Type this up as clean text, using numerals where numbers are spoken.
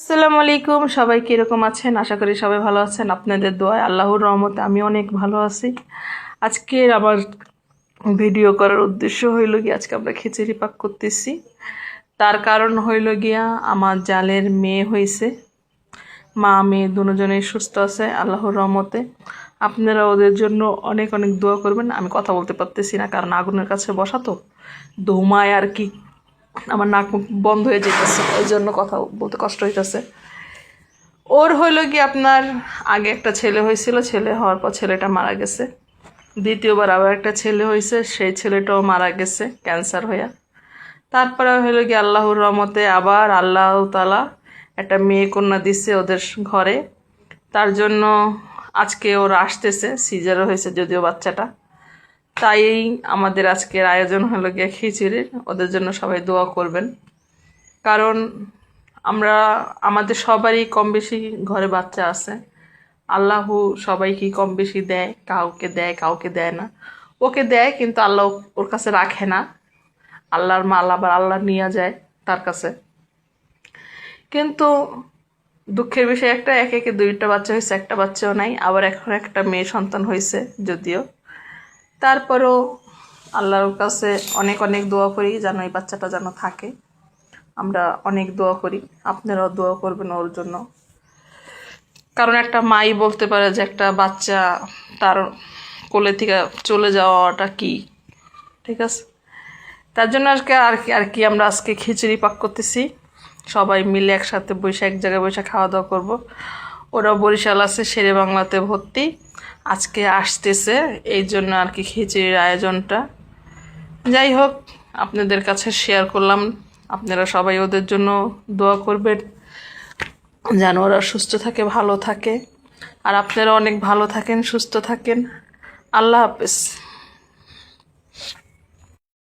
আসসালামু আলাইকুম, সবাই কিরকম আছেন? আশা করি সবাই ভালো আছেন। আপনাদের দোয়ায় আল্লাহর রহমতে আমি অনেক ভালো আছি। আজকের আমার ভিডিও করার উদ্দেশ্য হইল গিয়া আজকে আমরা খিচুড়ি পাক করতেছি। তার কারণ হইল গিয়া আমার জালের মেয়ে হয়েছে, মা মেয়ে দুজনেই সুস্থ আছে আল্লাহর রহমতে। আপনারা ওদের জন্য অনেক অনেক দোয়া করবেন। আমি কথা বলতে পারতেছি না কারণ আগুনের কাছে বসা তো ধুমায় আর কি, আমার নাক মুখ বন্ধ হয়ে যেতেছে, ওই জন্য কথা বলতে কষ্ট হইতেছে। ওর হইল কি আপনার আগে একটা ছেলে হয়েছিল, ছেলে হওয়ার পর ছেলেটা মারা গেছে। দ্বিতীয়বার আবার একটা ছেলে হয়েছে, সেই ছেলেটাও মারা গেছে ক্যান্সার হইয়া। তারপরে হইল কি আল্লাহর রহমতে আবার আল্লাহ তাআলা একটা মেয়ে কন্যা দিচ্ছে ওদের ঘরে। তার জন্য আজকে ওরা আসতেছে, সিজারও হয়েছে যদিও বাচ্চাটা। তাই আমাদের আজকের আয়োজন হলো গিয়ে খিচুড়ির। ওদের জন্য সবাই দোয়া করবেন, কারণ আমাদের সবারই কম বেশি ঘরে বাচ্চা আছে। আল্লাহ সবাইকে কম বেশি দেয়, কাউকে দেয় কাউকে দেয় না। ওকে দেয় কিন্তু আল্লাহ ওর কাছে রাখে না। আল্লাহর মাল আবার আল্লাহ নিয়ে যায় তার কাছে। কিন্তু দুঃখের বিষয় একটা, একে একে দুইটা বাচ্চা হয়েছে, একটা বাচ্চাও নাই। আবার এখন একটা মেয়ে সন্তান হয়েছে যদিও। তারপরেও আল্লাহর কাছে অনেক অনেক দোয়া করি যেন এই বাচ্চাটা যেন থাকে। আমরা অনেক দোয়া করি, আপনারাও দোয়া করবেন ওর জন্য। কারণ একটা মাই বলতে পারে যে একটা বাচ্চা তার কোলে থেকে চলে যাওয়াটা কি, ঠিক আছে? তার জন্য আজকে আর কি আমরা আজকে খিচুড়ি পাক করতেছি, সবাই মিলে একসাথে বসে এক জায়গায় বসে খাওয়া দাওয়া করব। ওরা বরিশাল আছে, শেরে বাংলাতে ভর্তি, আজকে আসতেছে, এই জন্য আর কি খিচুড়ির আয়োজনটা। যাই হোক, আপনাদের কাছে শেয়ার করলাম। আপনারা সবাই ওদের জন্য দোয়া করবেন যেন ওরা সুস্থ থাকে, ভালো থাকে। আর আপনারা অনেক ভালো থাকেন, সুস্থ থাকেন। আল্লাহ হাফেজ।